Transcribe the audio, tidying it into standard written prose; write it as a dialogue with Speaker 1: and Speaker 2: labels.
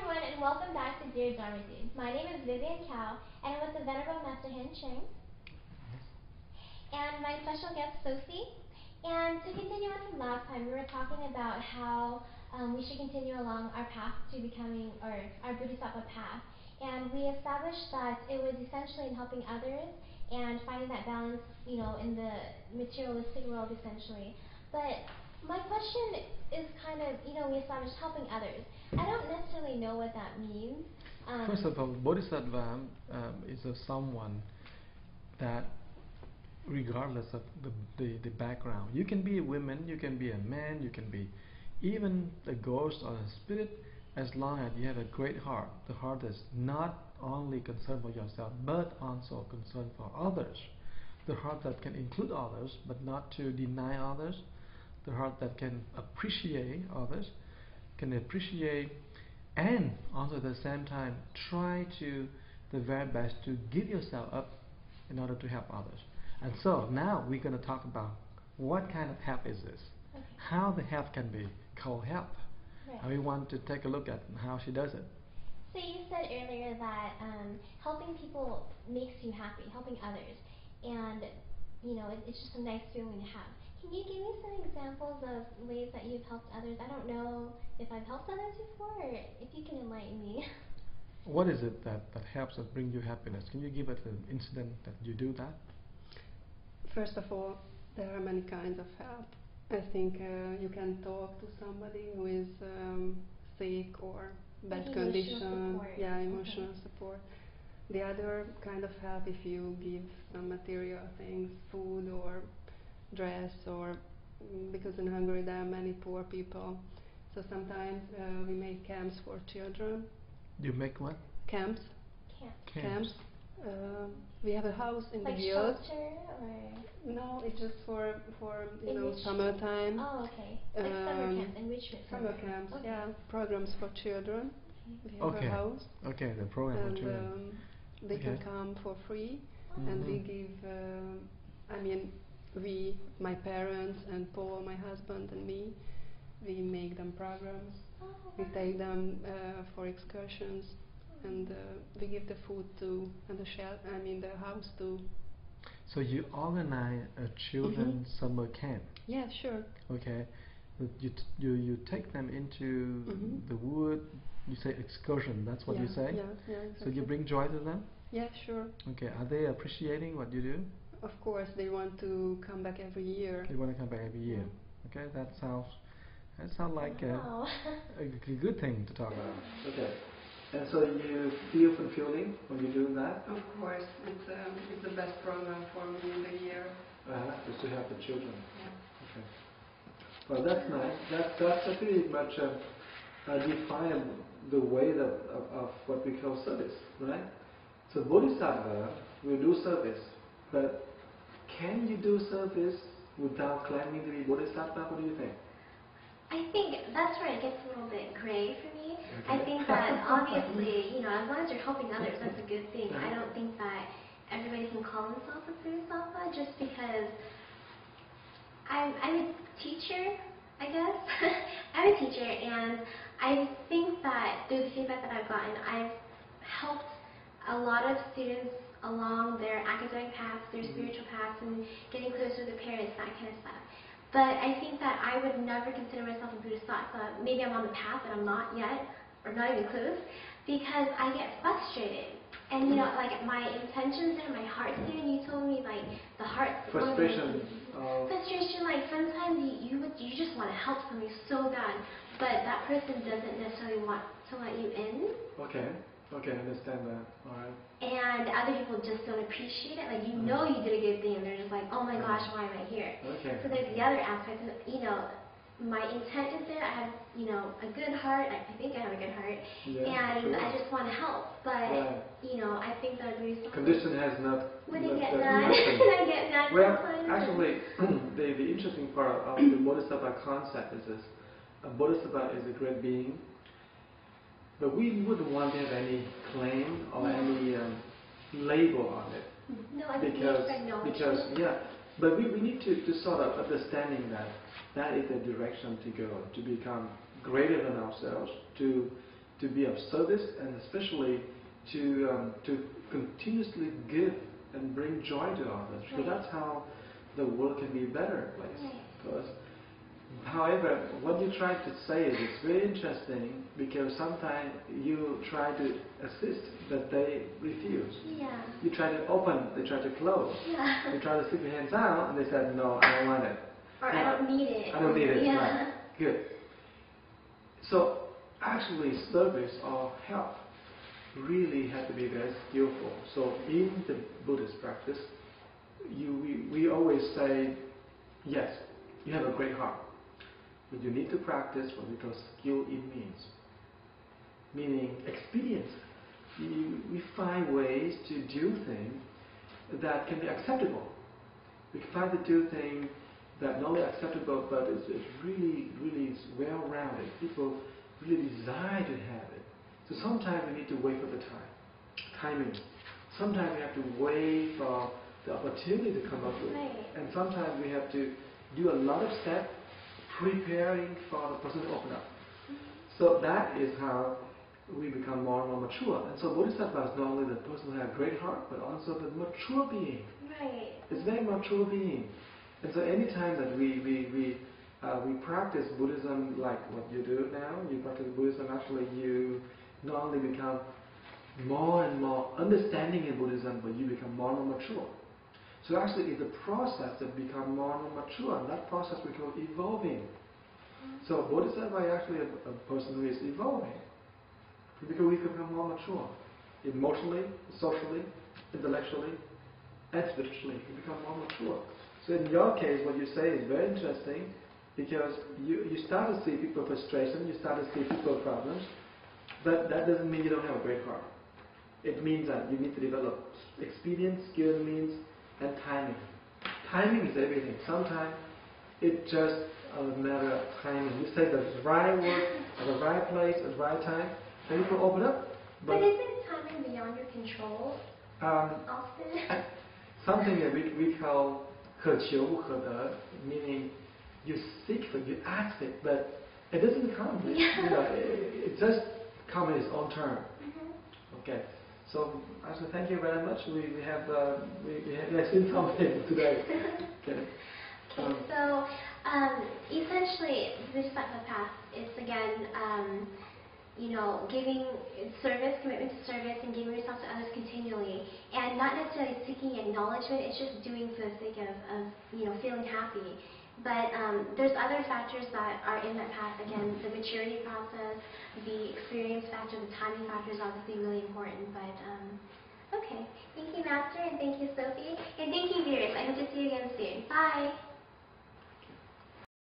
Speaker 1: everyone, and welcome back to DearDharmaDude. My name is Vivian and I'm with the Venerable Master Hin Ching, and my special guest Sophie. And to continue on from last time, we were talking about how we should continue along our path to becoming, or our Bodhisattva path. And we established that it was essentially in helping others and finding that balance, in the materialistic world, essentially. But my question is kind of, we established helping others. I don't necessarily know what that means.
Speaker 2: First of all, Bodhisattva is someone that, regardless of the background, you can be a woman, you can be a man, you can be even a ghost or a spirit, as long as you have a great heart. The heart is not only concerned for yourself, but also concerned for others. The heart that can include others, but not to deny others. The heart that can appreciate others, can appreciate, and also at the same time try to the very best to give yourself up in order to help others. And so now we're going to talk about what kind of help is this, how the help can be called help. Right. And we want to take a look at how she does it.
Speaker 1: So you said earlier that helping people makes you happy, helping others, and it's just a nice feeling to have. Can you give me some examples of ways that you've helped others? I don't know if I've helped others before, or if you can enlighten me.
Speaker 2: What is it that helps us bring you happiness? Can you give us an incident that you do that?
Speaker 3: First of all, there are many kinds of help. I think you can talk to somebody who is sick or bad
Speaker 1: like
Speaker 3: condition.
Speaker 1: Yeah,
Speaker 3: emotional support. The other kind of help, if you give some material things, food or dress, or because in Hungary there are many poor people, so sometimes we make camps for children.
Speaker 2: You make what?
Speaker 3: Camps. Camps. We have a house in
Speaker 1: like
Speaker 3: the hills.
Speaker 1: Shelter or?
Speaker 3: No, it's just for summertime.
Speaker 1: Oh, okay. Like summer camp, enrichment.
Speaker 3: Summer camps,
Speaker 1: okay.
Speaker 3: Yeah, programs for children.
Speaker 1: Okay.
Speaker 3: We have a house.
Speaker 2: Okay, the program
Speaker 3: and,
Speaker 2: for children.
Speaker 3: They can come for free, and we give. We, my parents and Paul, my husband, and me, we make them programs. We take them for excursions, and we give the food to, and the house to.
Speaker 2: So you organize a children's summer camp?
Speaker 3: Yeah, sure.
Speaker 2: Okay, you take them into the wood. You say excursion. That's what you say.
Speaker 3: Yeah, exactly.
Speaker 2: So you bring joy to them.
Speaker 3: Yeah, sure.
Speaker 2: Okay, are they appreciating what you do?
Speaker 3: Of course, they want to come back every year.
Speaker 2: They want to come back every year. Okay, that sounds like a good thing to talk about. Okay, and so you feel fulfilling when you do that?
Speaker 3: Of course, it's the best program for me in the year.
Speaker 2: Just to help the children.
Speaker 3: Yeah.
Speaker 2: Okay. Well, that's nice. That's pretty much define the way of what we call service, right? So Bodhisattva will do service, but can you do service without claiming to be Bodhisattva? What do you think?
Speaker 1: I think that's where it gets a little bit gray for me.
Speaker 2: Okay.
Speaker 1: I think that obviously, as long as you're helping others, that's a good thing. I don't think that everybody can call themselves a Bodhisattva just because I'm a teacher, I guess. I'm a teacher, and I think that through the feedback that I've gotten, I've helped a lot of students along their academic paths, their spiritual paths, and getting closer to their parents, that kind of stuff. But I think that I would never consider myself a Bodhisattva. Maybe I'm on the path, but I'm not yet, or not even close, because I get frustrated. And like my intentions there, my heart's there, and you told me like the heart.
Speaker 2: Frustration.
Speaker 1: Frustration, like sometimes you just want to help somebody so bad, but that person doesn't necessarily want to let you in.
Speaker 2: Okay, I understand that. All right.
Speaker 1: And other people just don't appreciate it. Like you did a good thing, and they're just like, oh my gosh, why am I here?
Speaker 2: Okay.
Speaker 1: So there's the other aspect. My intent is there. I have a good heart. I think I have a good heart, and sure. I just want to help. But I think that
Speaker 2: condition has not.
Speaker 1: When I get done, I get done.
Speaker 2: Well, actually, the interesting part of the Bodhisattva concept is this: a Bodhisattva is a great being. But we wouldn't want to have any claim or any label on it.
Speaker 1: No, I think
Speaker 2: but we need to sort of understanding that is the direction to go, to become greater than ourselves, to to be of service, and especially to continuously give and bring joy to others. Because that's how the world can be a better place for us. However, what you try to say is it's very interesting, because sometimes you try to assist, but they refuse.
Speaker 1: Yeah.
Speaker 2: You try to open, they try to close.
Speaker 1: Yeah.
Speaker 2: You try to slip your hands out, and they said, no, I don't want it.
Speaker 1: Or I don't need it.
Speaker 2: I don't need it.
Speaker 1: Yeah.
Speaker 2: Right. Good. So actually, service or help really have to be very skillful. So in the Buddhist practice, we always say, yes, you have a great heart, but you need to practice what we call skill in means, meaning experience. We find ways to do things that can be acceptable. We find to do things that not only acceptable, but it's really, really well-rounded. People really desire to have it. So sometimes we need to wait for the timing. Sometimes we have to wait for the opportunity to come up with. And sometimes we have to do a lot of steps preparing for the person to open up. So that is how we become more and more mature. And so Bodhisattva is not only the person who has a great heart, but also the mature being.
Speaker 1: Right.
Speaker 2: It's a very mature being. And so any time that we practice Buddhism like what you do now, you practice Buddhism, actually you not only become more and more understanding in Buddhism, but you become more and more mature. So actually it's a process that becomes more and more mature, and that process we call evolving. So Bodhisattva is actually a person who is evolving, because we become more mature. Emotionally, socially, intellectually, and spiritually, we become more mature. So in your case, what you say is very interesting, because you start to see people's frustration, you start to see people's problems, but that doesn't mean you don't have a great heart. It means that you need to develop experience, skill means, and timing. Timing is everything. Sometimes it's just a matter of timing. You say the right word at the right place at the right time, then people open up.
Speaker 1: But isn't timing beyond your control often?
Speaker 2: Something that we call 可求不可得, meaning you seek for it, you ask it, but it doesn't come. It just comes in its own turn. Okay. So actually, thank you very much. We have seen something today. Okay.
Speaker 1: So essentially, this path is again, giving service, commitment to service, and giving yourself to others continually, and not necessarily seeking acknowledgement. It's just doing for the sake of feeling happy. But there's other factors that are in that path. Again, the maturity process, the experience factor, the timing factor is obviously really important. But okay, thank you, Master, and thank you, Sophie, and thank you, viewers. I hope to see you again soon. Bye.